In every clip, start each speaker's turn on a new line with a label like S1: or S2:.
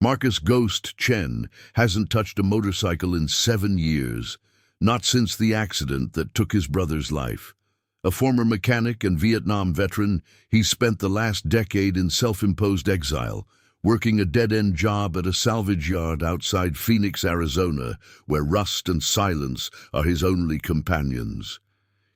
S1: Marcus Ghost Chen hasn't touched a motorcycle in 7 years, not since the accident that took his brother's life. A former mechanic and Vietnam veteran, he's spent the last decade in self-imposed exile, working a dead-end job at a salvage yard outside Phoenix, Arizona, where rust and silence are his only companions.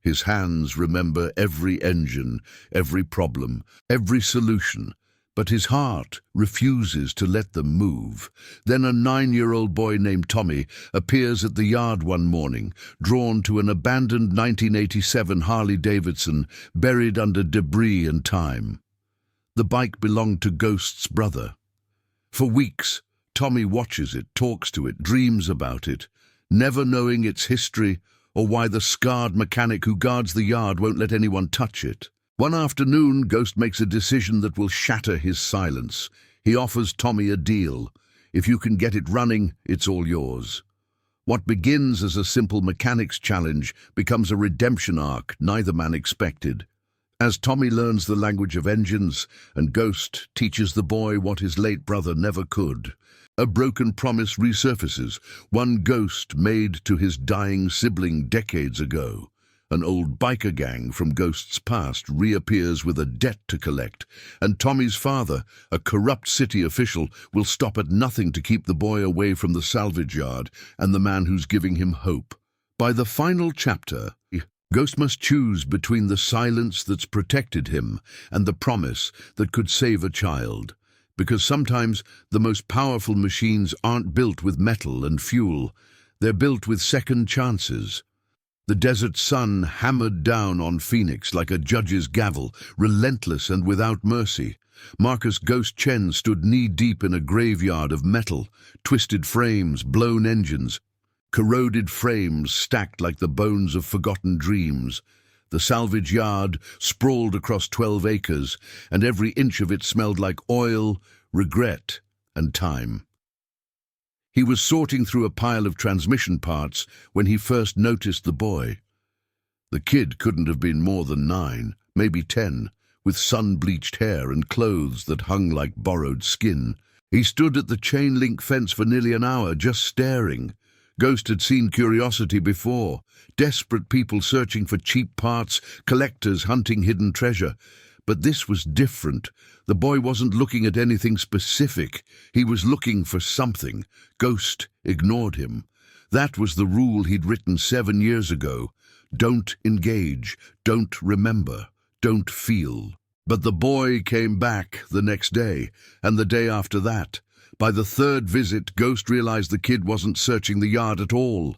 S1: His hands remember every engine, every problem, every solution, but his heart refuses to let them move. Then a 9-year-old boy named Tommy appears at the yard one morning, drawn to an abandoned 1987 Harley-Davidson buried under debris and time. The bike belonged to Ghost's brother. For weeks, Tommy watches it, talks to it, dreams about it, never knowing its history or why the scarred mechanic who guards the yard won't let anyone touch it. One afternoon, Ghost makes a decision that will shatter his silence. He offers Tommy a deal. If you can get it running, it's all yours. What begins as a simple mechanics challenge becomes a redemption arc neither man expected. As Tommy learns the language of engines, and Ghost teaches the boy what his late brother never could, a broken promise resurfaces, one Ghost made to his dying sibling decades ago. An old biker gang from Ghost's past reappears with a debt to collect, and Tommy's father, a corrupt city official, will stop at nothing to keep the boy away from the salvage yard and the man who's giving him hope. By the final chapter, Ghost must choose between the silence that's protected him and the promise that could save a child. Because sometimes the most powerful machines aren't built with metal and fuel, they're built with second chances. The desert sun hammered down on Phoenix like a judge's gavel, relentless and without mercy. Marcus Ghost Chen stood knee-deep in a graveyard of metal, twisted frames, blown engines, corroded frames stacked like the bones of forgotten dreams. The salvage yard sprawled across 12 acres, and every inch of it smelled like oil, regret, and time. He was sorting through a pile of transmission parts when he first noticed the boy. The kid couldn't have been more than 9, maybe 10, with sun-bleached hair and clothes that hung like borrowed skin. He stood at the chain-link fence for nearly an hour, just staring. Ghost had seen curiosity before, desperate people searching for cheap parts, collectors hunting hidden treasure. But this was different. The boy wasn't looking at anything specific. He was looking for something. Ghost ignored him. That was the rule he'd written 7 years ago. Don't engage, don't remember, don't feel. But the boy came back the next day, and the day after that. By the 3rd visit, Ghost realized the kid wasn't searching the yard at all.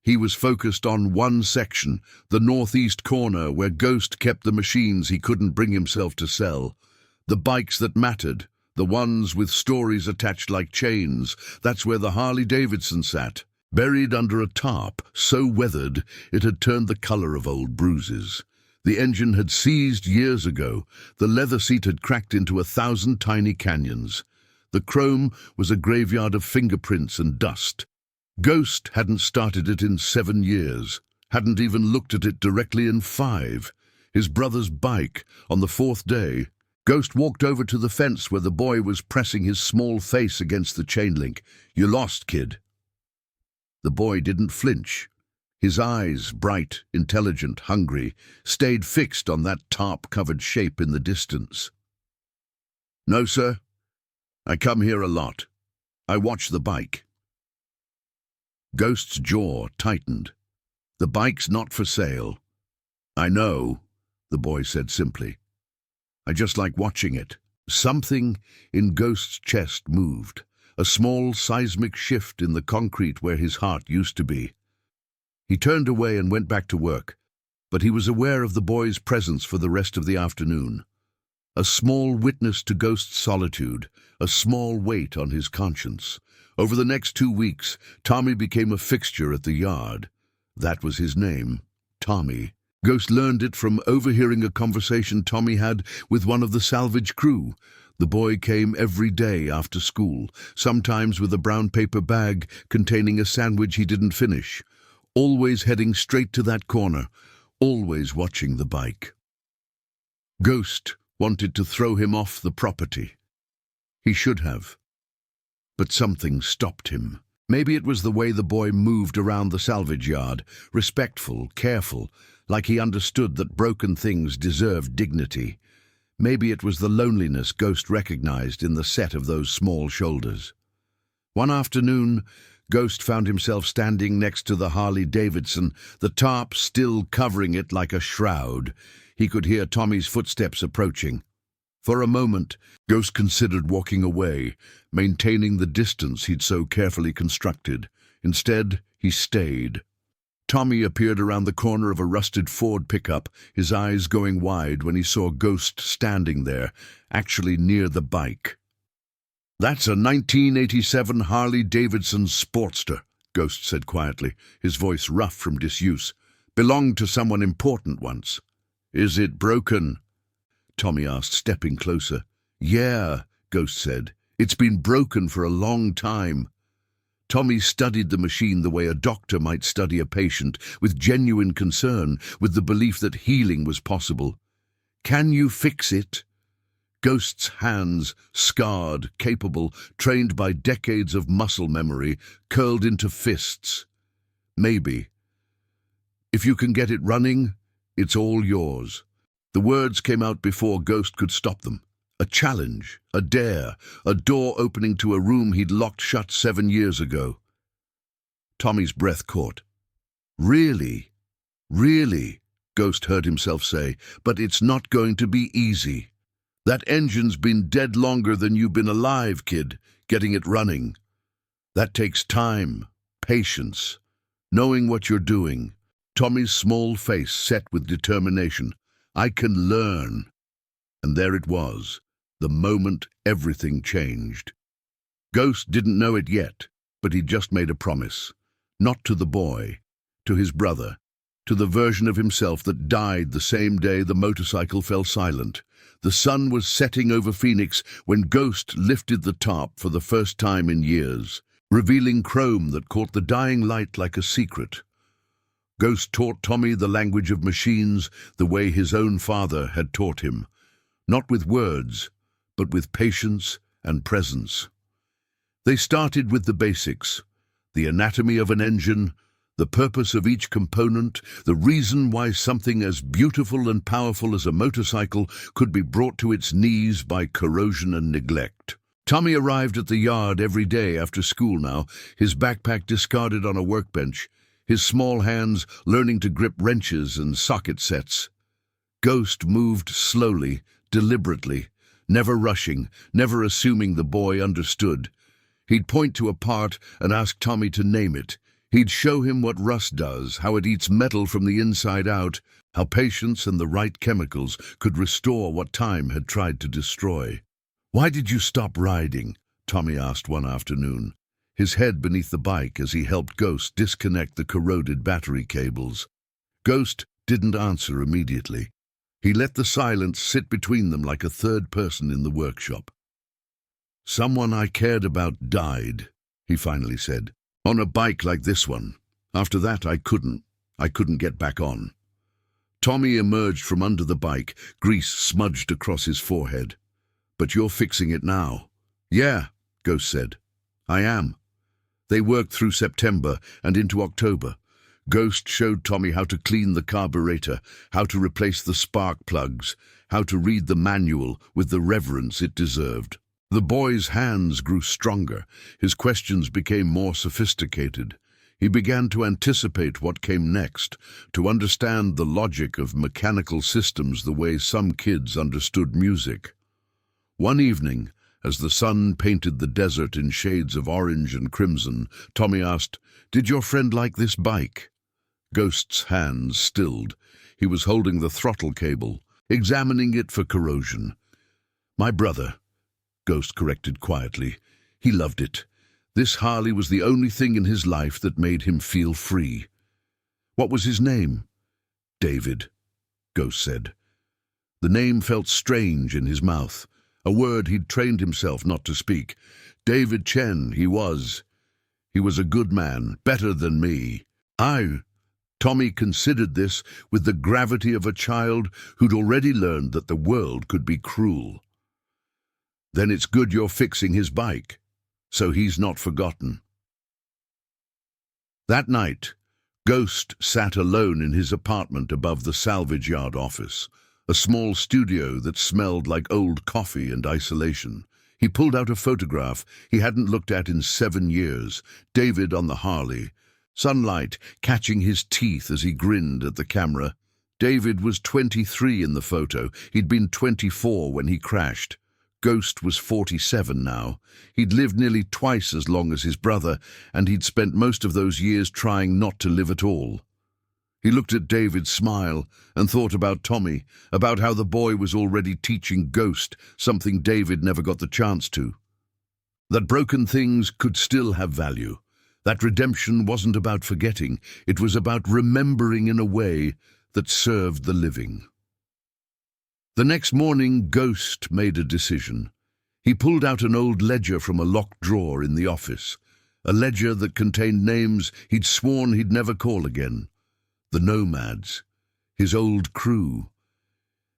S1: He was focused on one section, the northeast corner where Ghost kept the machines he couldn't bring himself to sell. The bikes that mattered, the ones with stories attached like chains. That's where the Harley-Davidson sat, buried under a tarp so weathered it had turned the color of old bruises. The engine had seized years ago. The leather seat had cracked into 1,000 tiny canyons. The chrome was a graveyard of fingerprints and dust. Ghost hadn't started it in 7 years, hadn't even looked at it directly in 5. His brother's bike, on the 4th day, Ghost walked over to the fence where the boy was pressing his small face against the chain link. "You lost, kid." The boy didn't flinch. His eyes, bright, intelligent, hungry, stayed fixed on that tarp-covered shape in the distance. "No, sir. I come here a lot. I watch the bike." Ghost's jaw tightened. "The bike's not for sale." "I know," the boy said simply. "I just like watching it." Something in Ghost's chest moved, a small seismic shift in the concrete where his heart used to be. He turned away and went back to work, but he was aware of the boy's presence for the rest of the afternoon. A small witness to Ghost's solitude, a small weight on his conscience. Over the next 2 weeks, Tommy became a fixture at the yard. That was his name, Tommy. Ghost learned it from overhearing a conversation Tommy had with one of the salvage crew. The boy came every day after school, sometimes with a brown paper bag containing a sandwich he didn't finish, always heading straight to that corner, always watching the bike. Ghost wanted to throw him off the property. He should have. But something stopped him. Maybe it was the way the boy moved around the salvage yard, respectful, careful, like he understood that broken things deserved dignity. Maybe it was the loneliness Ghost recognized in the set of those small shoulders. One afternoon, Ghost found himself standing next to the Harley-Davidson, the tarp still covering it like a shroud. He could hear Tommy's footsteps approaching. For a moment, Ghost considered walking away, maintaining the distance he'd so carefully constructed. Instead, he stayed. Tommy appeared around the corner of a rusted Ford pickup, his eyes going wide when he saw Ghost standing there, actually near the bike. "That's a 1987 Harley-Davidson Sportster," Ghost said quietly, his voice rough from disuse. "Belonged to someone important once." "Is it broken?" Tommy asked, stepping closer. "Yeah," Ghost said. "It's been broken for a long time." Tommy studied the machine the way a doctor might study a patient, with genuine concern, with the belief that healing was possible. "Can you fix it?" Ghost's hands, scarred, capable, trained by decades of muscle memory, curled into fists. "Maybe. If you can get it running, it's all yours." The words came out before Ghost could stop them. A challenge, a dare, a door opening to a room he'd locked shut 7 years ago. Tommy's breath caught. "Really? Really?" Ghost heard himself say. "But it's not going to be easy. That engine's been dead longer than you've been alive, kid, getting it running. That takes time, patience, knowing what you're doing." Tommy's small face set with determination. "I can learn." And there it was, the moment everything changed. Ghost didn't know it yet, but he'd just made a promise. Not to the boy, to his brother, to the version of himself that died the same day the motorcycle fell silent. The sun was setting over Phoenix when Ghost lifted the tarp for the first time in years, revealing chrome that caught the dying light like a secret. Ghost taught Tommy the language of machines the way his own father had taught him, not with words, but with patience and presence. They started with the basics, the anatomy of an engine, the purpose of each component, the reason why something as beautiful and powerful as a motorcycle could be brought to its knees by corrosion and neglect. Tommy arrived at the yard every day after school now, his backpack discarded on a workbench, his small hands learning to grip wrenches and socket sets. Ghost moved slowly, deliberately, never rushing, never assuming the boy understood. He'd point to a part and ask Tommy to name it. He'd show him what rust does, how it eats metal from the inside out, how patience and the right chemicals could restore what time had tried to destroy. "Why did you stop riding?" Tommy asked one afternoon, his head beneath the bike as he helped Ghost disconnect the corroded battery cables. Ghost didn't answer immediately. He let the silence sit between them like a third person in the workshop. "Someone I cared about died," he finally said, "on a bike like this one. After that, I couldn't get back on." Tommy emerged from under the bike, grease smudged across his forehead. "But you're fixing it now." "Yeah," Ghost said. "I am." They worked through September and into October. Ghost showed Tommy how to clean the carburetor, how to replace the spark plugs, how to read the manual with the reverence it deserved. The boy's hands grew stronger. His questions became more sophisticated. He began to anticipate what came next, to understand the logic of mechanical systems the way some kids understood music. One evening, as the sun painted the desert in shades of orange and crimson, Tommy asked, "Did your friend like this bike?" Ghost's hands stilled. He was holding the throttle cable, examining it for corrosion. "My brother," Ghost corrected quietly. "He loved it. This Harley was the only thing in his life that made him feel free." "What was his name?" "David," Ghost said. The name felt strange in his mouth, a word he'd trained himself not to speak. "David Chen, he was. He was a good man, better than me." Tommy considered this with the gravity of a child who'd already learned that the world could be cruel. "Then it's good you're fixing his bike." So he's not forgotten. That night, Ghost sat alone in his apartment above the salvage yard office, a small studio that smelled like old coffee and isolation. He pulled out a photograph he hadn't looked at in 7 years, David on the Harley, sunlight catching his teeth as he grinned at the camera. David was 23 in the photo. He'd been 24 when he crashed. Ghost was 47 now. He'd lived nearly twice as long as his brother, and he'd spent most of those years trying not to live at all. He looked at David smile and thought about Tommy, about how the boy was already teaching Ghost something David never got the chance to. That broken things could still have value. That redemption wasn't about forgetting, it was about remembering in a way that served the living. The next morning, Ghost made a decision. He pulled out an old ledger from a locked drawer in the office, a ledger that contained names he'd sworn he'd never call again. The Nomads, his old crew,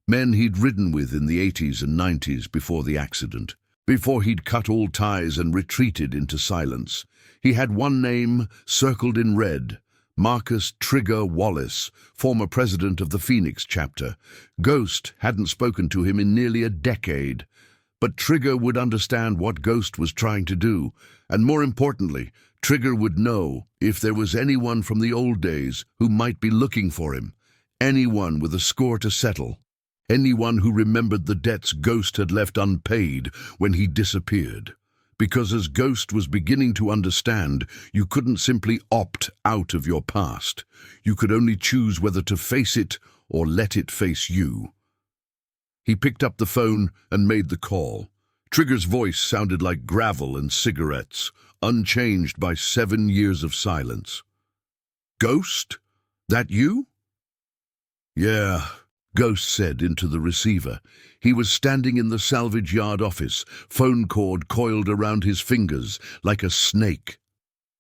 S1: men he'd ridden with in the 80s and 90s before the accident, before he'd cut all ties and retreated into silence. He had one name circled in red, Marcus Trigger Wallace, former president of the Phoenix chapter. Ghost hadn't spoken to him in nearly a decade, but Trigger would understand what Ghost was trying to do, and more importantly, Trigger would know if there was anyone from the old days who might be looking for him, anyone with a score to settle, anyone who remembered the debts Ghost had left unpaid when he disappeared. Because as Ghost was beginning to understand, you couldn't simply opt out of your past. You could only choose whether to face it or let it face you. He picked up the phone and made the call. Trigger's voice sounded like gravel and cigarettes, unchanged by 7 years of silence. "Ghost? That you?" "Yeah," Ghost said into the receiver. He was standing in the salvage yard office, phone cord coiled around his fingers like a snake.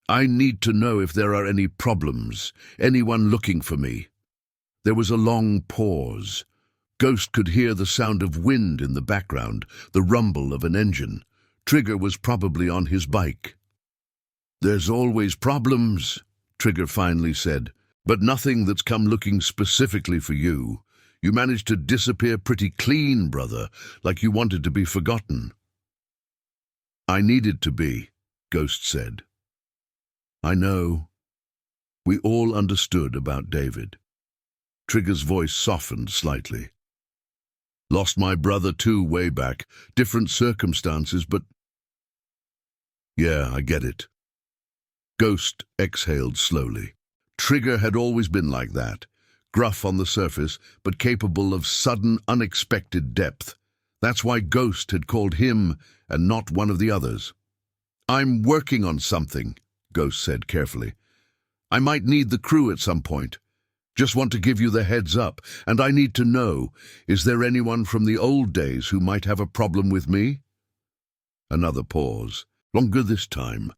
S1: "I need to know if there are any problems, anyone looking for me." There was a long pause. Ghost could hear the sound of wind in the background, the rumble of an engine. Trigger was probably on his bike. "There's always problems," Trigger finally said, "but nothing that's come looking specifically for you. You managed to disappear pretty clean, brother, like you wanted to be forgotten." "I needed to be," Ghost said. "I know." We all understood about David. Trigger's voice softened slightly. "Lost my brother too way back. Different circumstances, but—" "Yeah, I get it." Ghost exhaled slowly. Trigger had always been like that. Gruff on the surface, but capable of sudden, unexpected depth. That's why Ghost had called him and not one of the others. "I'm working on something," Ghost said carefully. "I might need the crew at some point. Just want to give you the heads up, and I need to know, is there anyone from the old days who might have a problem with me?" Another pause. Longer this time.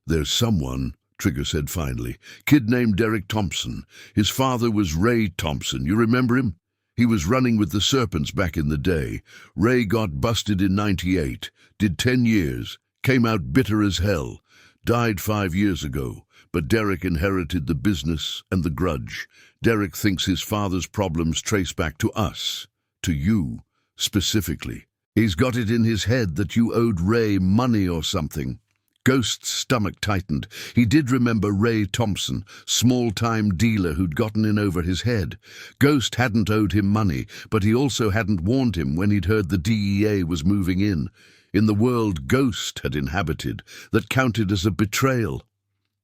S1: "There's someone," Trigger said finally. "Kid named Derek Thompson. His father was Ray Thompson. You remember him? He was running with the Serpents back in the day. Ray got busted in 98, did 10 years, came out bitter as hell, died 5 years ago, but Derek inherited the business and the grudge. Derek thinks his father's problems trace back to us, to you, specifically. He's got it in his head that you owed Ray money or something." Ghost's stomach tightened. He did remember Ray Thompson, small-time dealer who'd gotten in over his head. Ghost hadn't owed him money, but he also hadn't warned him when he'd heard the DEA was moving in the world Ghost had inhabited, that counted as a betrayal.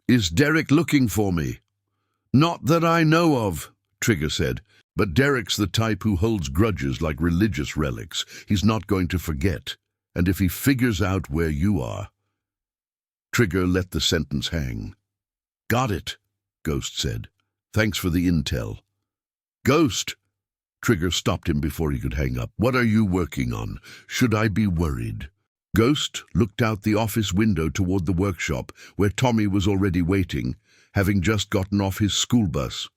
S1: "Is Derek looking for me?" "Not that I know of," Trigger said. "But Derek's the type who holds grudges like religious relics. He's not going to forget. And if he figures out where you are—" Trigger let the sentence hang. "Got it," Ghost said. "Thanks for the intel." "Ghost!" Trigger stopped him before he could hang up. "What are you working on? Should I be worried?" Ghost looked out the office window toward the workshop, where Tommy was already waiting, having just gotten off his school bus.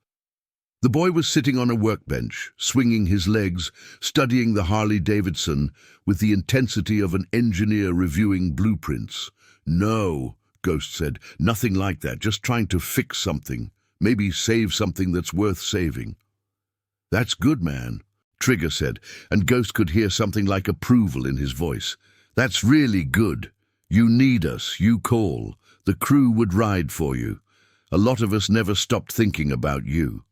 S1: The boy was sitting on a workbench, swinging his legs, studying the Harley Davidson with the intensity of an engineer reviewing blueprints. No, Ghost said. Nothing like that. Just trying to fix something. Maybe save something that's worth saving. That's good, man, Trigger said, and Ghost could hear something like approval in his voice. That's really good. You need us, you call. The crew would ride for you. A lot of us never stopped thinking about you.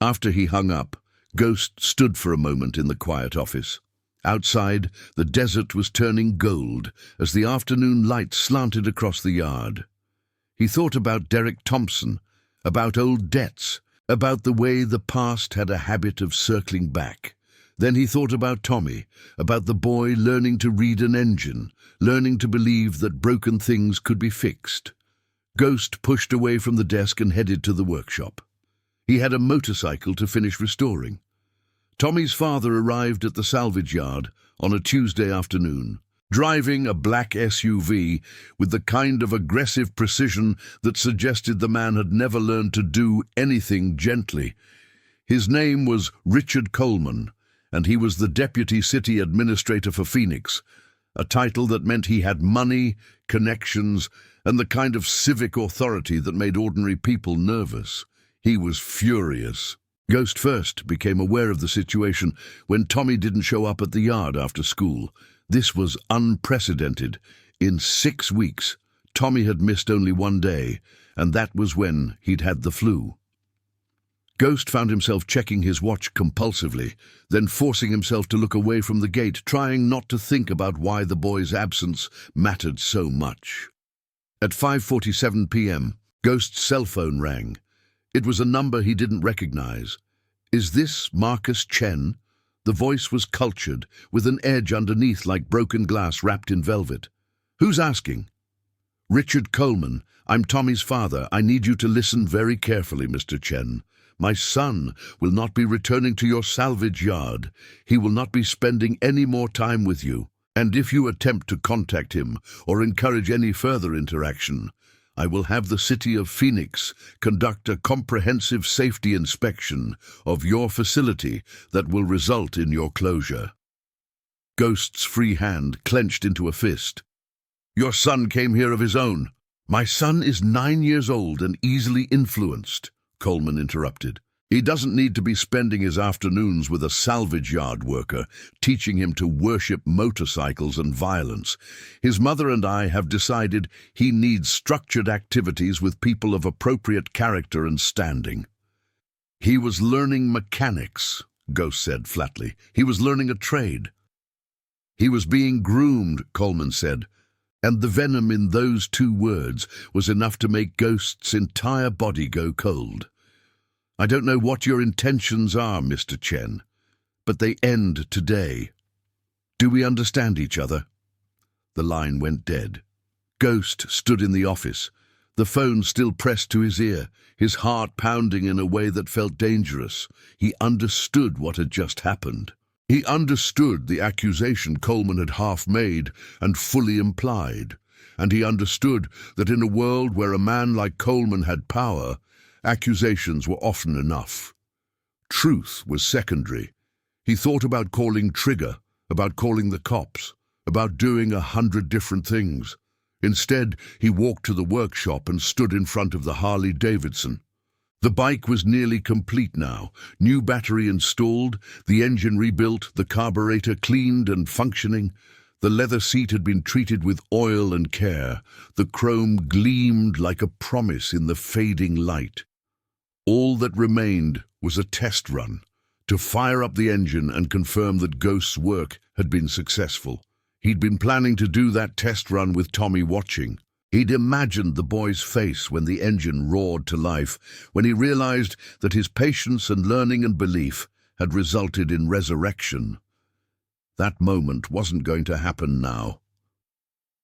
S1: After he hung up, Ghost stood for a moment in the quiet office. Outside, the desert was turning gold as the afternoon light slanted across the yard. He thought about Derek Thompson, about old debts, about the way the past had a habit of circling back. Then he thought about Tommy, about the boy learning to read an engine, learning to believe that broken things could be fixed. Ghost pushed away from the desk and headed to the workshop. He had a motorcycle to finish restoring. Tommy's father arrived at the salvage yard on a Tuesday afternoon, driving a black SUV with the kind of aggressive precision that suggested the man had never learned to do anything gently. His name was Richard Coleman, and he was the deputy city administrator for Phoenix, a title that meant he had money, connections, and the kind of civic authority that made ordinary people nervous. He was furious. Ghost first became aware of the situation when Tommy didn't show up at the yard after school. This was unprecedented. In 6 weeks, Tommy had missed only one day, and that was when he'd had the flu. Ghost found himself checking his watch compulsively, then forcing himself to look away from the gate, trying not to think about why the boy's absence mattered so much. At 5:47 p.m., Ghost's cell phone rang. It was a number he didn't recognize. "Is this Marcus Chen?" The voice was cultured, with an edge underneath like broken glass wrapped in velvet. "Who's asking?" "Richard Coleman. I'm Tommy's father. I need you to listen very carefully, Mr. Chen. My son will not be returning to your salvage yard. He will not be spending any more time with you. And if you attempt to contact him or encourage any further interaction, I will have the city of Phoenix conduct a comprehensive safety inspection of your facility that will result in your closure." Ghost's free hand clenched into a fist. "Your son came here of his own." "My son is 9 years old and easily influenced," Coleman interrupted. "He doesn't need to be spending his afternoons with a salvage yard worker, teaching him to worship motorcycles and violence. His mother and I have decided he needs structured activities with people of appropriate character and standing." "He was learning mechanics," Ghost said flatly. "He was learning a trade." "He was being groomed," Coleman said, and the venom in those 2 words was enough to make Ghost's entire body go cold. "I don't know what your intentions are, Mr. Chen, but they end today. Do we understand each other?" The line went dead. Ghost stood in the office, the phone still pressed to his ear, his heart pounding in a way that felt dangerous. He understood what had just happened. He understood the accusation Coleman had half made and fully implied, and he understood that in a world where a man like Coleman had power, accusations were often enough. Truth was secondary. He thought about calling Trigger, about calling the cops, about doing 100 different things. Instead, he walked to the workshop and stood in front of the Harley Davidson. The bike was nearly complete now, new battery installed, the engine rebuilt, the carburetor cleaned and functioning. The leather seat had been treated with oil and care. The chrome gleamed like a promise in the fading light. All that remained was a test run, to fire up the engine and confirm that Ghost's work had been successful. He'd been planning to do that test run with Tommy watching. He'd imagined the boy's face when the engine roared to life, when he realized that his patience and learning and belief had resulted in resurrection. That moment wasn't going to happen now.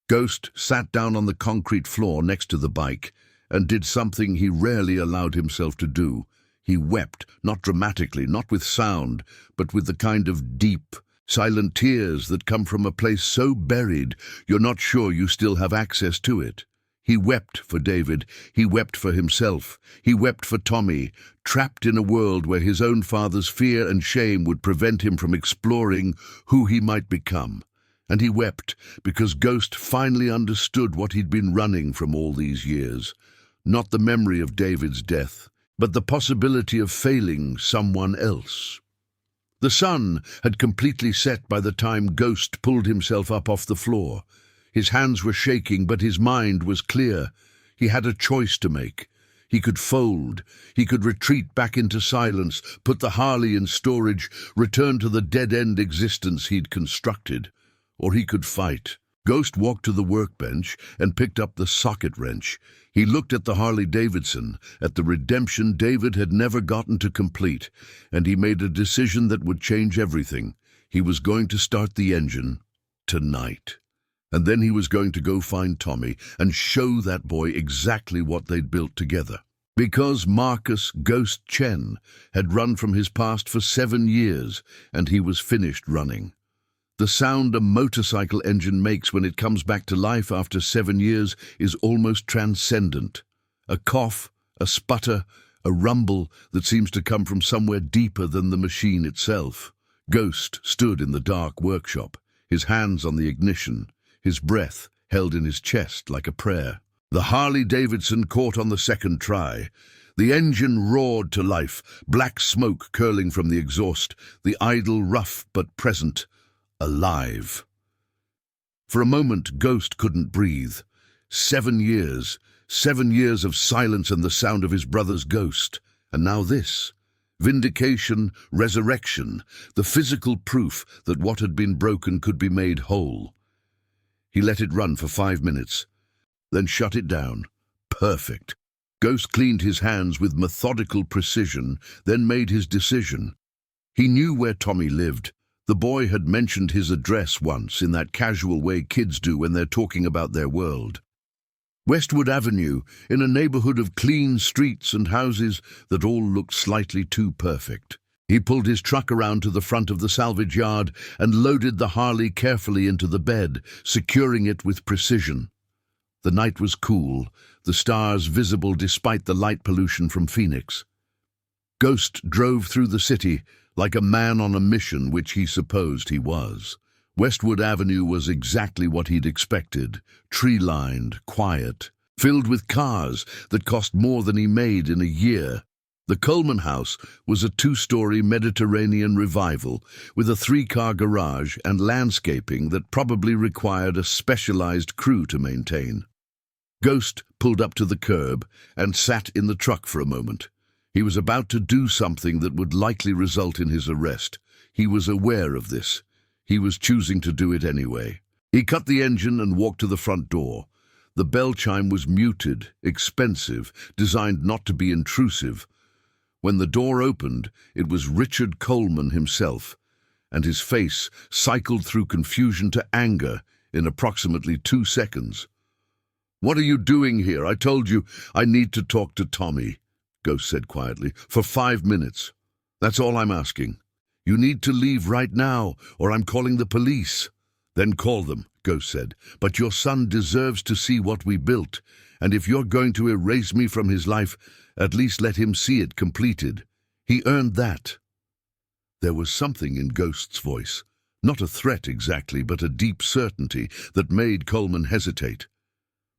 S1: Ghost sat down on the concrete floor next to the bike and did something he rarely allowed himself to do. He wept, not dramatically, not with sound, but with the kind of deep, silent tears that come from a place so buried you're not sure you still have access to it. He wept for David, he wept for himself, he wept for Tommy, trapped in a world where his own father's fear and shame would prevent him from exploring who he might become. And he wept because Ghost finally understood what he'd been running from all these years. Not the memory of David's death, but the possibility of failing someone else. The sun had completely set by the time Ghost pulled himself up off the floor. His hands were shaking, but his mind was clear. He had a choice to make. He could fold. He could retreat back into silence, put the Harley in storage, return to the dead-end existence he'd constructed. Or he could fight. Ghost walked to the workbench and picked up the socket wrench. He looked at the Harley-Davidson, at the redemption David had never gotten to complete, and he made a decision that would change everything. He was going to start the engine tonight. And then he was going to go find Tommy and show that boy exactly what they'd built together. Because Marcus Ghost Chen had run from his past for 7 years, and he was finished running. The sound a motorcycle engine makes when it comes back to life after 7 years is almost transcendent. A cough, a sputter, a rumble that seems to come from somewhere deeper than the machine itself. Ghost stood in the dark workshop, his hands on the ignition, his breath held in his chest like a prayer. The Harley-Davidson caught on the second try. The engine roared to life, black smoke curling from the exhaust, the idle rough but present, alive. For a moment, Ghost couldn't breathe. 7 years, 7 years of silence and the sound of his brother's ghost. And now this. Vindication, resurrection, the physical proof that what had been broken could be made whole. He let it run for 5 minutes, then shut it down. Perfect. Ghost cleaned his hands with methodical precision, then made his decision. He knew where Tommy lived. The boy had mentioned his address once in that casual way kids do when they're talking about their world. Westwood Avenue, in a neighborhood of clean streets and houses that all looked slightly too perfect. He pulled his truck around to the front of the salvage yard and loaded the Harley carefully into the bed, securing it with precision. The night was cool, the stars visible despite the light pollution from Phoenix. Ghost drove through the city like a man on a mission, which he supposed he was. Westwood Avenue was exactly what he'd expected, tree-lined, quiet, filled with cars that cost more than he made in a year. The Coleman house was a 2-story Mediterranean revival with a 3-car garage and landscaping that probably required a specialized crew to maintain. Ghost pulled up to the curb and sat in the truck for a moment. He was about to do something that would likely result in his arrest. He was aware of this. He was choosing to do it anyway. He cut the engine and walked to the front door. The bell chime was muted, expensive, designed not to be intrusive. When the door opened, it was Richard Coleman himself, and his face cycled through confusion to anger in approximately 2 seconds. "What are you doing here? I told you I need to talk to Tommy," Ghost said quietly, "for 5 minutes. That's all I'm asking. You need to leave right now, or I'm calling the police." "Then call them," Ghost said. "But your son deserves to see what we built, and if you're going to erase me from his life, at least let him see it completed. He earned that." There was something in Ghost's voice, not a threat exactly, but a deep certainty that made Coleman hesitate.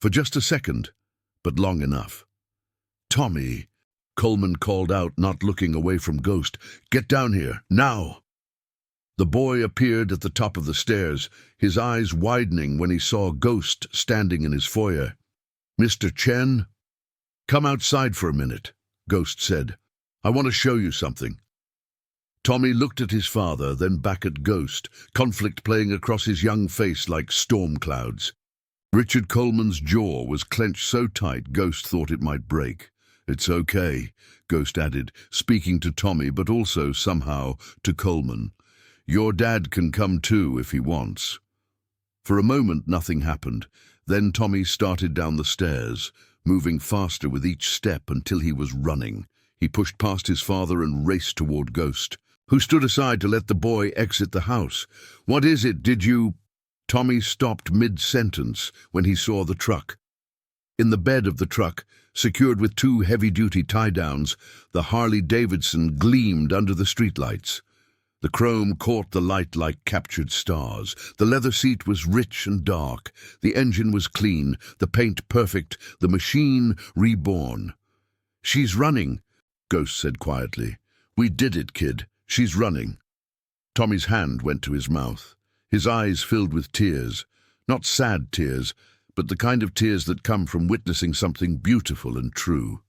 S1: For just a second, but long enough. "Tommy," Coleman called out, not looking away from Ghost. "Get down here, now!" The boy appeared at the top of the stairs, his eyes widening when he saw Ghost standing in his foyer. "Mr. Chen?" "Come outside for a minute," Ghost said. "I want to show you something." Tommy looked at his father, then back at Ghost, conflict playing across his young face like storm clouds. Richard Coleman's jaw was clenched so tight Ghost thought it might break. "It's okay," Ghost added, speaking to Tommy but also, somehow, to Coleman. "Your dad can come too if he wants." For a moment nothing happened. Then Tommy started down the stairs, moving faster with each step until he was running. He pushed past his father and raced toward Ghost, who stood aside to let the boy exit the house. "What is it? Did you—" Tommy stopped mid-sentence when he saw the truck. In the bed of the truck, secured with 2 heavy-duty tie-downs, the Harley-Davidson gleamed under the streetlights. The chrome caught the light like captured stars. The leather seat was rich and dark. The engine was clean, the paint perfect, the machine reborn. "She's running," Ghost said quietly. "We did it, kid. She's running." Tommy's hand went to his mouth. His eyes filled with tears. Not sad tears, but the kind of tears that come from witnessing something beautiful and true.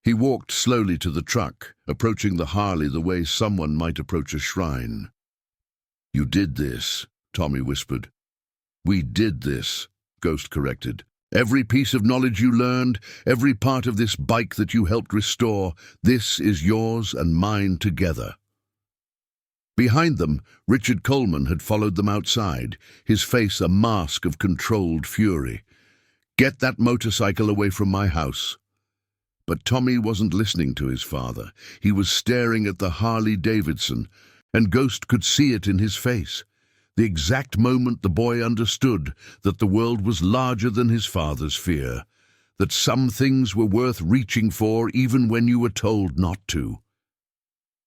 S1: He walked slowly to the truck, approaching the Harley the way someone might approach a shrine. "You did this," Tommy whispered. "We did this," Ghost corrected. "Every piece of knowledge you learned, every part of this bike that you helped restore, this is yours and mine together." Behind them, Richard Coleman had followed them outside, his face a mask of controlled fury. "Get that motorcycle away from my house." But Tommy wasn't listening to his father. He was staring at the Harley Davidson, and Ghost could see it in his face. The exact moment the boy understood that the world was larger than his father's fear, that some things were worth reaching for even when you were told not to.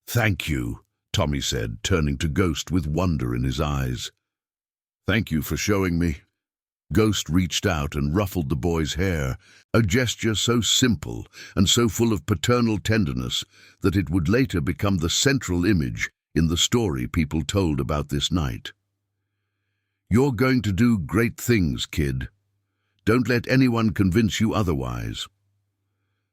S1: "Thank you," Tommy said, turning to Ghost with wonder in his eyes. "Thank you for showing me." Ghost reached out and ruffled the boy's hair, a gesture so simple and so full of paternal tenderness that it would later become the central image in the story people told about this night. "You're going to do great things, kid. Don't let anyone convince you otherwise."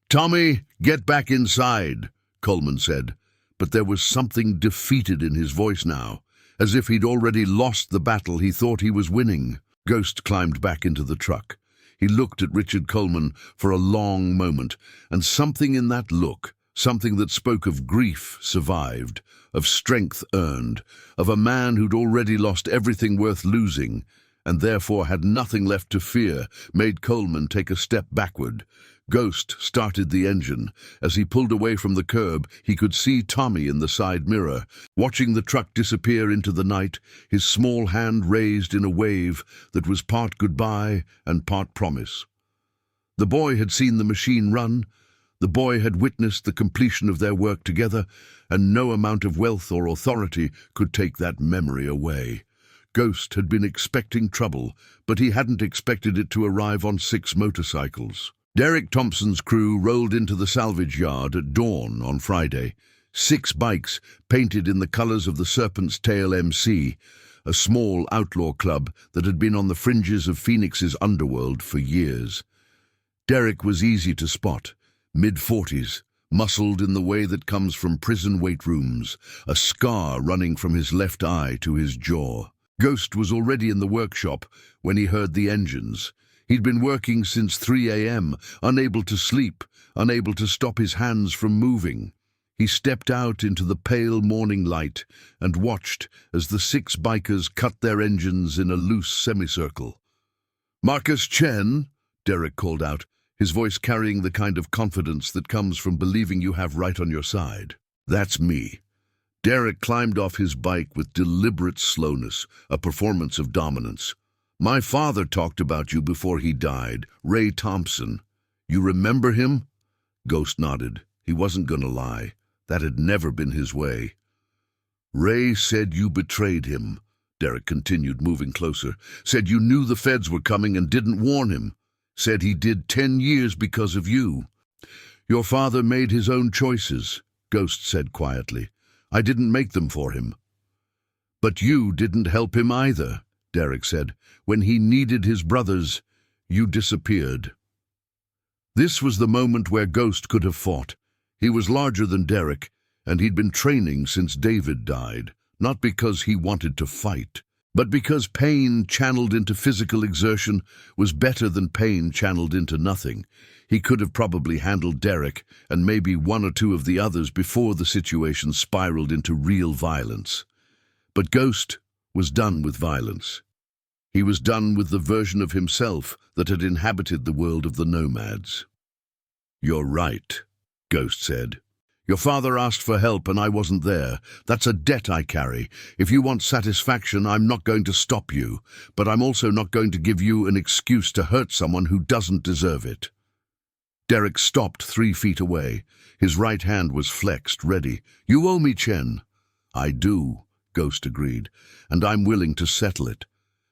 S1: "Tommy, get back inside," Coleman said, but there was something defeated in his voice now, as if he'd already lost the battle he thought he was winning. Ghost climbed back into the truck. He looked at Richard Coleman for a long moment, and something in that look, something that spoke of grief survived, of strength earned, of a man who'd already lost everything worth losing, and therefore had nothing left to fear, made Coleman take a step backward. Ghost started the engine. As he pulled away from the curb, he could see Tommy in the side mirror, watching the truck disappear into the night, his small hand raised in a wave that was part goodbye and part promise. The boy had seen the machine run. The boy had witnessed the completion of their work together, and no amount of wealth or authority could take that memory away. Ghost had been expecting trouble, but he hadn't expected it to arrive on 6 motorcycles. Derek Thompson's crew rolled into the salvage yard at dawn on Friday. 6 bikes painted in the colors of the Serpent's Tail MC, a small outlaw club that had been on the fringes of Phoenix's underworld for years. Derek was easy to spot, mid-40s, muscled in the way that comes from prison weight rooms, a scar running from his left eye to his jaw. Ghost was already in the workshop when he heard the engines. He'd been working since 3 a.m., unable to sleep, unable to stop his hands from moving. He stepped out into the pale morning light and watched as the 6 bikers cut their engines in a loose semicircle. "Marcus Chen," Derek called out, his voice carrying the kind of confidence that comes from believing you have right on your side. "That's me." Derek climbed off his bike with deliberate slowness, a performance of dominance. "My father talked about you before he died, Ray Thompson. You remember him?" Ghost nodded. He wasn't going to lie. That had never been his way. "Ray said you betrayed him," Derek continued, moving closer. "Said you knew the feds were coming and didn't warn him. Said he did 10 years because of you." "Your father made his own choices," Ghost said quietly. "I didn't make them for him." "But you didn't help him either," Derek said. "When he needed his brothers, you disappeared." This was the moment where Ghost could have fought. He was larger than Derek, and he'd been training since David died, not because he wanted to fight, but because pain channeled into physical exertion was better than pain channeled into nothing. He could have probably handled Derek and maybe 1 or 2 of the others before the situation spiraled into real violence. But Ghost was done with violence. He was done with the version of himself that had inhabited the world of the nomads. "You're right," Ghost said. "Your father asked for help and I wasn't there. That's a debt I carry. If you want satisfaction, I'm not going to stop you, but I'm also not going to give you an excuse to hurt someone who doesn't deserve it." Derek stopped 3 feet away. His right hand was flexed, ready. "You owe me, Chen. I do, Ghost agreed, and I'm willing to settle it.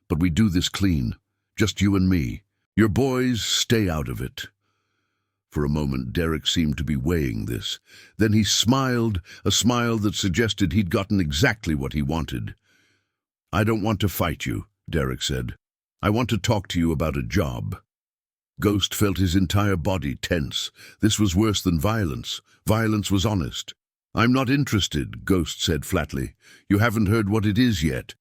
S1: But we do this clean, just you and me. Your boys stay out of it. For a moment, Derek seemed to be weighing this. Then he smiled, a smile that suggested he'd gotten exactly what he wanted. I don't want to fight you, Derek said. I want to talk to you about a job. Ghost felt his entire body tense. This was worse than violence. Violence was honest. I'm not interested, Ghost said flatly. You haven't heard what it is yet.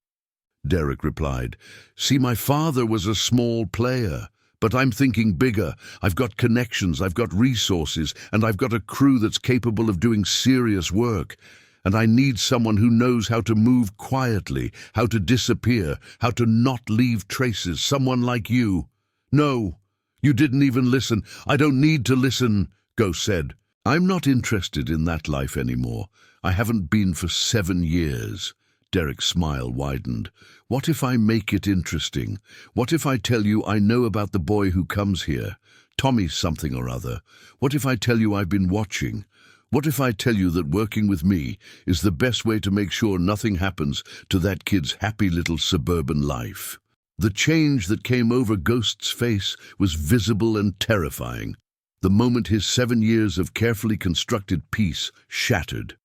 S1: Derek replied, See, my father was a small player. But I'm thinking bigger. I've got connections, I've got resources, and I've got a crew that's capable of doing serious work. And I need someone who knows how to move quietly, how to disappear, how to not leave traces, someone like you. No, you didn't even listen. I don't need to listen, Ghost said. I'm not interested in that life anymore. I haven't been for 7 years. Derek's smile widened. What if I make it interesting? What if I tell you I know about the boy who comes here? Tommy something or other. What if I tell you I've been watching? What if I tell you that working with me is the best way to make sure nothing happens to that kid's happy little suburban life? The change that came over Ghost's face was visible and terrifying. The moment his 7 years of carefully constructed peace shattered.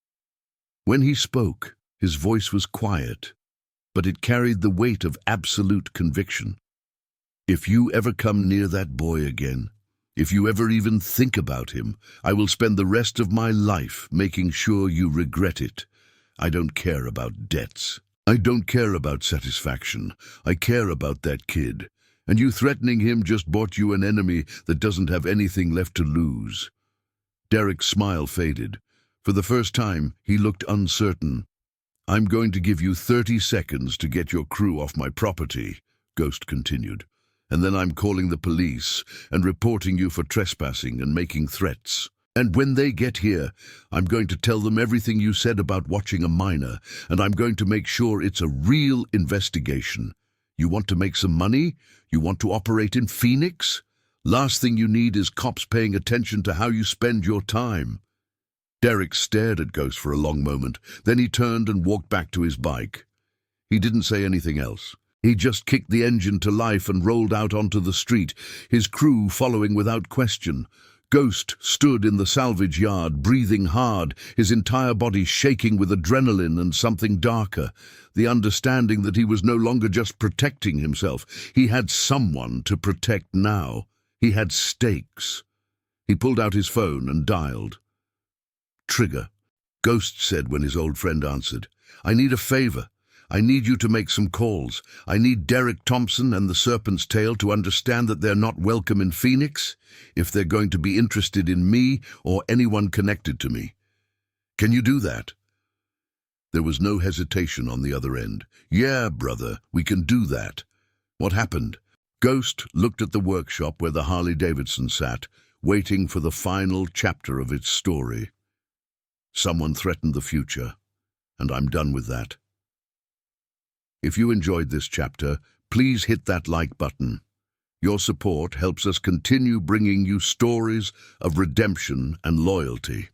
S1: When he spoke, his voice was quiet, but it carried the weight of absolute conviction. If you ever come near that boy again, if you ever even think about him, I will spend the rest of my life making sure you regret it. I don't care about debts. I don't care about satisfaction. I care about that kid. And you threatening him just bought you an enemy that doesn't have anything left to lose. Derek's smile faded. For the first time, he looked uncertain. I'm going to give you 30 seconds to get your crew off my property, Ghost continued. And then I'm calling the police and reporting you for trespassing and making threats. And when they get here, I'm going to tell them everything you said about watching a minor, and I'm going to make sure it's a real investigation. You want to make some money? You want to operate in Phoenix? Last thing you need is cops paying attention to how you spend your time. Derek stared at Ghost for a long moment. Then he turned and walked back to his bike. He didn't say anything else. He just kicked the engine to life and rolled out onto the street, his crew following without question. Ghost stood in the salvage yard, breathing hard, his entire body shaking with adrenaline and something darker, the understanding that he was no longer just protecting himself. He had someone to protect now. He had stakes. He pulled out his phone and dialed. Trigger, Ghost said when his old friend answered. I need a favor. I need you to make some calls. I need Derek Thompson and the Serpent's Tail to understand that they're not welcome in Phoenix if they're going to be interested in me or anyone connected to me. Can you do that? There was no hesitation on the other end. Yeah, brother, we can do that. What happened? Ghost looked at the workshop where the Harley-Davidson sat, waiting for the final chapter of its story. Someone threatened the future, and I'm done with that. If you enjoyed this chapter, please hit that like button. Your support helps us continue bringing you stories of redemption and loyalty.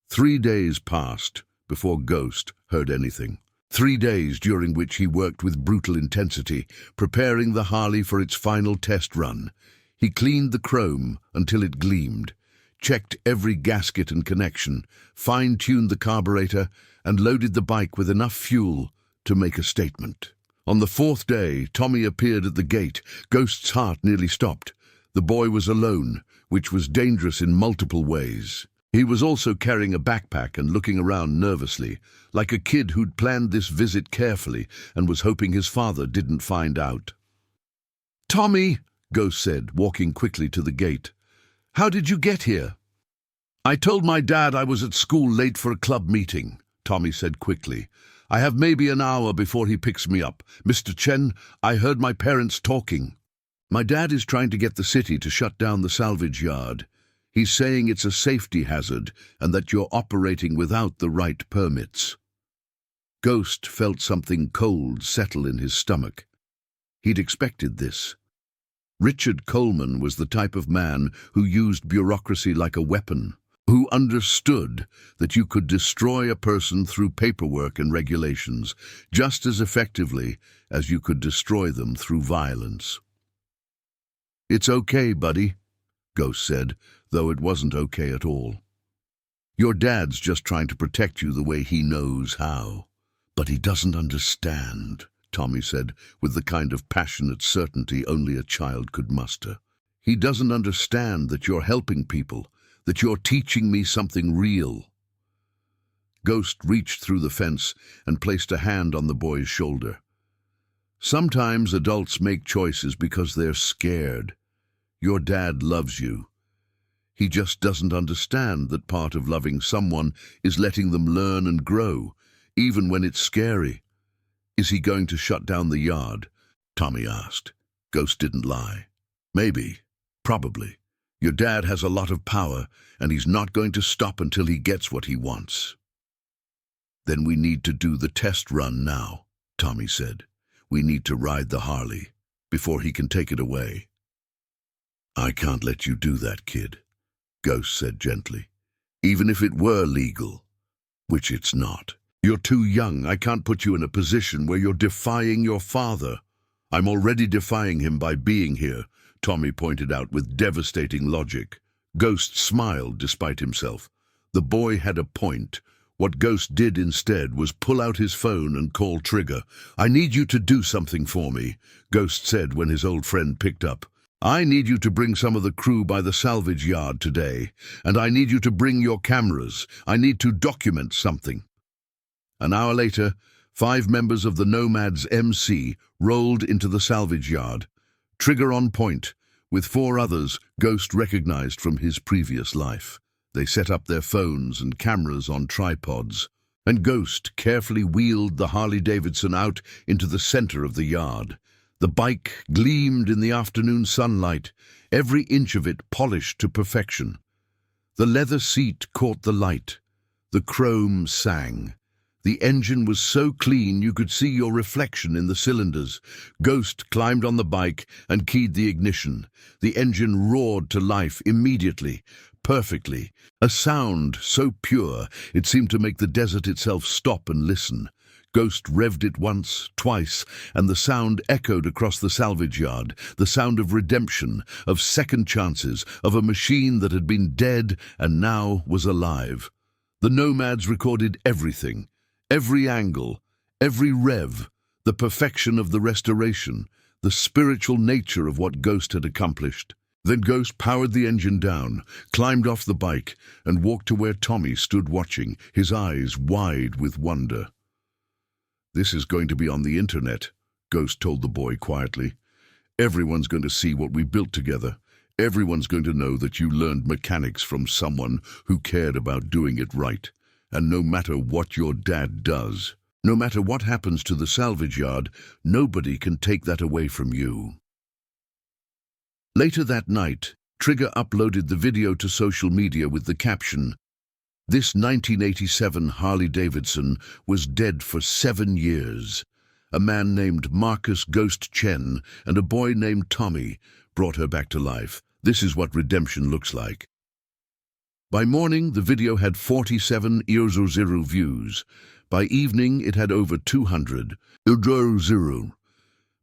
S1: 3 days passed before Ghost heard anything. 3 days during which he worked with brutal intensity, preparing the Harley for its final test run. He cleaned the chrome until it gleamed, checked every gasket and connection, fine-tuned the carburetor, and loaded the bike with enough fuel to make a statement. On the 4th day, Tommy appeared at the gate. Ghost's heart nearly stopped. The boy was alone, which was dangerous in multiple ways. He was also carrying a backpack and looking around nervously, like a kid who'd planned this visit carefully and was hoping his father didn't find out. Tommy, Ghost said, walking quickly to the gate. How did you get here? I told my dad I was at school late for a club meeting, Tommy said quickly. I have maybe an hour before he picks me up. Mr. Chen, I heard my parents talking. My dad is trying to get the city to shut down the salvage yard. He's saying it's a safety hazard and that you're operating without the right permits. Ghost felt something cold settle in his stomach. He'd expected this. Richard Coleman was the type of man who used bureaucracy like a weapon, who who understood that you could destroy a person through paperwork and regulations just as effectively as you could destroy them through violence. "It's okay, buddy," Ghost said, though it wasn't okay at all. "Your dad's just trying to protect you the way he knows how." "But he doesn't understand," Tommy said, with the kind of passionate certainty only a child could muster. "He doesn't understand that you're helping people, that you're teaching me something real." Ghost reached through the fence and placed a hand on the boy's shoulder. "Sometimes adults make choices because they're scared. Your dad loves you. He just doesn't understand that part of loving someone is letting them learn and grow, even when it's scary." "Is he going to shut down the yard?" Tommy asked. Ghost didn't lie. "Maybe. Probably. Your dad has a lot of power, and he's not going to stop until he gets what he wants." "Then we need to do the test run now," Tommy said. "We need to ride the Harley before he can take it away." "I can't let you do that, kid," Ghost said gently. "Even if it were legal, which it's not. You're too young. I can't put you in a position where you're defying your father." "I'm already defying him by being here," Tommy pointed out with devastating logic. Ghost smiled despite himself. The boy had a point. What Ghost did instead was pull out his phone and call Trigger. "I need you to do something for me," Ghost said when his old friend picked up. "I need you to bring some of the crew by the salvage yard today, and I need you to bring your cameras. I need to document something." An hour later, 5 members of the Nomads MC rolled into the salvage yard. Trigger on point, with 4 others Ghost recognized from his previous life. They set up their phones and cameras on tripods, and Ghost carefully wheeled the Harley-Davidson out into the center of the yard. The bike gleamed in the afternoon sunlight, every inch of it polished to perfection. The leather seat caught the light. The chrome sang. The engine was so clean you could see your reflection in the cylinders. Ghost climbed on the bike and keyed the ignition. The engine roared to life immediately, perfectly. A sound so pure it seemed to make the desert itself stop and listen. Ghost revved it once, twice, and the sound echoed across the salvage yard, the sound of redemption, of second chances, of a machine that had been dead and now was alive. The Nomads recorded everything. Every angle, every rev, the perfection of the restoration, the spiritual nature of what Ghost had accomplished. Then Ghost powered the engine down, climbed off the bike, and walked to where Tommy stood watching, his eyes wide with wonder. "This is going to be on the internet," Ghost told the boy quietly. "Everyone's going to see what we built together. Everyone's going to know that you learned mechanics from someone who cared about doing it right. And no matter what your dad does, no matter what happens to the salvage yard, nobody can take that away from you." Later that night, Trigger uploaded the video to social media with the caption, "This 1987 Harley-Davidson was dead for 7 years. A man named Marcus Ghost Chen and a boy named Tommy brought her back to life. This is what redemption looks like." By morning, the video had 47,000 views. By evening, it had over 200,000.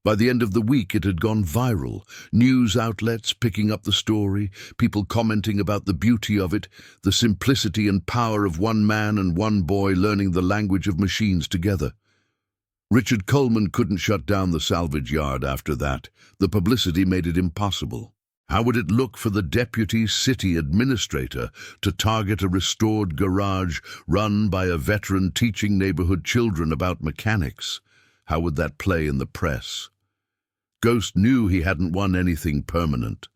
S1: By the end of the week, it had gone viral. News outlets picking up the story, people commenting about the beauty of it, the simplicity and power of one man and one boy learning the language of machines together. Richard Coleman couldn't shut down the salvage yard after that. The publicity made it impossible. How would it look for the deputy city administrator to target a restored garage run by a veteran teaching neighborhood children about mechanics? How would that play in the press? Ghost knew he hadn't won anything permanent.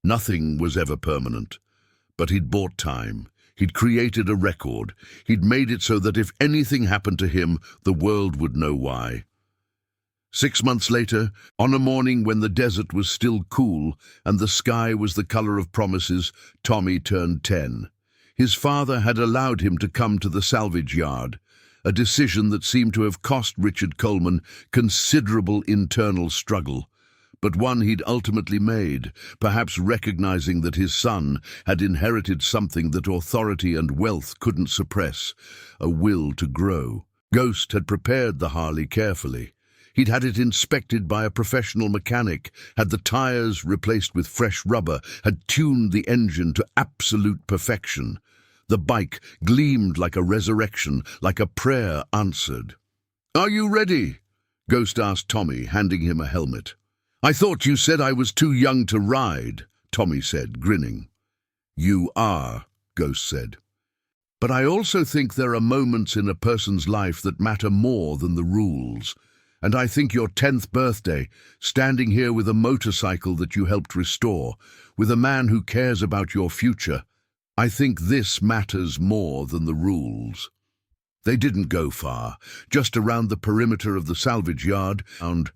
S1: Nothing was ever permanent. But he'd bought time. He'd created a record. He'd made it so that if anything happened to him, the world would know why. 6 months later, on a morning when the desert was still cool and the sky was the color of promises, Tommy turned 10. His father had allowed him to come to the salvage yard, a decision that seemed to have cost Richard Coleman considerable internal struggle. but one he'd ultimately made, perhaps recognizing that his son had inherited something that authority and wealth couldn't suppress, a will to grow. Ghost had prepared the Harley carefully. He'd had it inspected by a professional mechanic, had the tires replaced with fresh rubber, had tuned the engine to absolute perfection. The bike gleamed like a resurrection, like a prayer answered. "Are you ready?" Ghost asked Tommy, handing him a helmet. "I thought you said I was too young to ride," Tommy said, grinning. "You are," Ghost said. "But I also think there are moments in a person's life that matter more than the rules. And I think your 10th birthday, standing here with a motorcycle that you helped restore, with a man who cares about your future, I think this matters more than the rules." They didn't go far, just around the perimeter of the salvage yard, and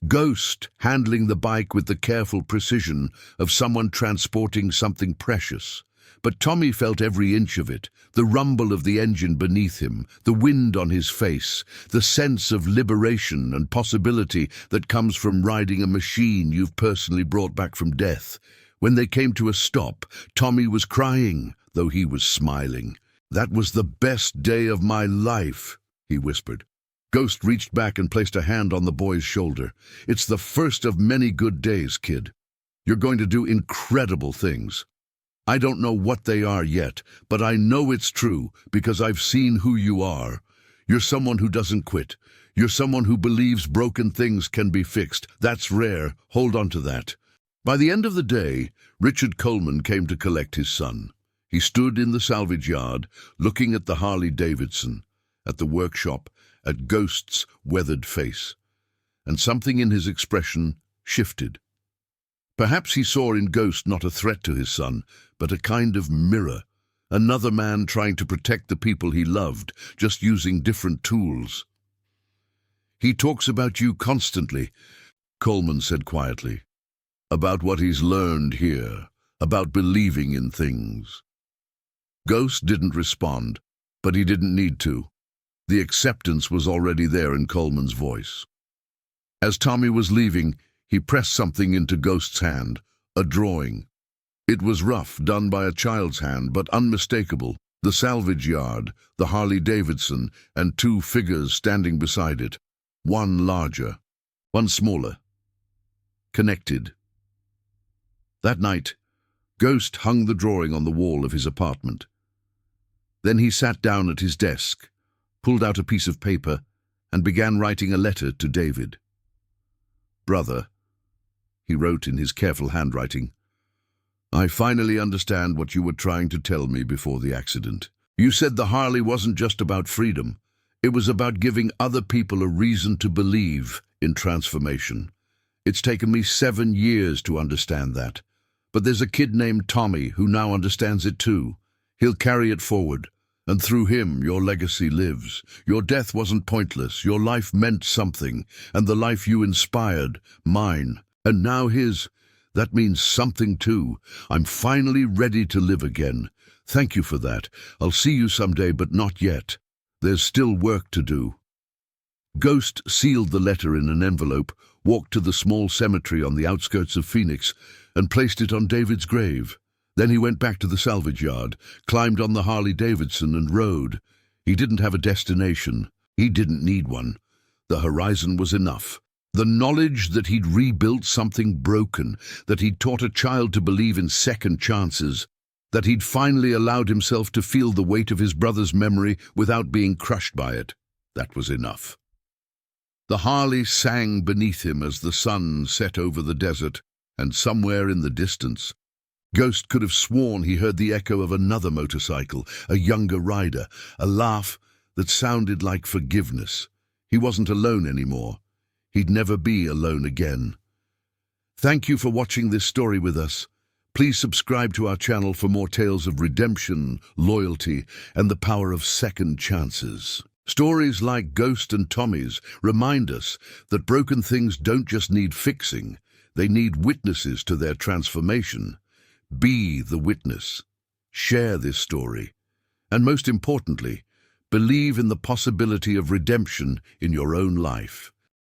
S1: Ghost handling the bike with the careful precision of someone transporting something precious. But Tommy felt every inch of it, the rumble of the engine beneath him, the wind on his face, the sense of liberation and possibility that comes from riding a machine you've personally brought back from death. When they came to a stop, Tommy was crying, though he was smiling. "That was the best day of my life," he whispered. Ghost reached back and placed a hand on the boy's shoulder. "It's the first of many good days, kid. You're going to do incredible things. I don't know what they are yet, but I know it's true because I've seen who you are. You're someone who doesn't quit. You're someone who believes broken things can be fixed. That's rare. Hold on to that." By the end of the day, Richard Coleman came to collect his son. He stood in the salvage yard, looking at the Harley Davidson, at the workshop, at Ghost's weathered face. And something in his expression shifted. Perhaps he saw in Ghost not a threat to his son, but a kind of mirror. Another man trying to protect the people he loved, just using different tools. "He talks about you constantly," Coleman said quietly. "About what he's learned here, about believing in things." Ghost didn't respond, but he didn't need to. The acceptance was already there in Coleman's voice. As Tommy was leaving, he pressed something into Ghost's hand, a drawing. It was rough, done by a child's hand, but unmistakable. The salvage yard, the Harley Davidson, and two figures standing beside it. One larger, one smaller. Connected. That night, Ghost hung the drawing on the wall of his apartment. Then he sat down at his desk, pulled out a piece of paper, and began writing a letter to David. "Brother," he wrote in his careful handwriting, "I finally understand what you were trying to tell me before the accident. You said the Harley wasn't just about freedom. It was about giving other people a reason to believe in transformation. It's taken me 7 years to understand that. But there's a kid named Tommy who now understands it too. He'll carry it forward, and through him your legacy lives. Your death wasn't pointless. Your life meant something, and the life you inspired, mine, and now his. That means something too. I'm finally ready to live again. Thank you for that. I'll see you someday, but not yet. There's still work to do." Ghost sealed the letter in an envelope, walked to the small cemetery on the outskirts of Phoenix, and placed it on David's grave. Then he went back to the salvage yard, climbed on the Harley Davidson and rode. He didn't have a destination. He didn't need one. The horizon was enough. The knowledge that he'd rebuilt something broken, that he'd taught a child to believe in second chances, that he'd finally allowed himself to feel the weight of his brother's memory without being crushed by it, that was enough. The Harley sang beneath him as the sun set over the desert, and somewhere in the distance, Ghost could have sworn he heard the echo of another motorcycle, a younger rider, a laugh that sounded like forgiveness. He wasn't alone anymore. He'd never be alone again. Thank you for watching this story with us. Please subscribe to our channel for more tales of redemption, loyalty, and the power of second chances. Stories like Ghost and Tommy's remind us that broken things don't just need fixing, they need witnesses to their transformation. Be the witness. Share this story. And most importantly, believe in the possibility of redemption in your own life.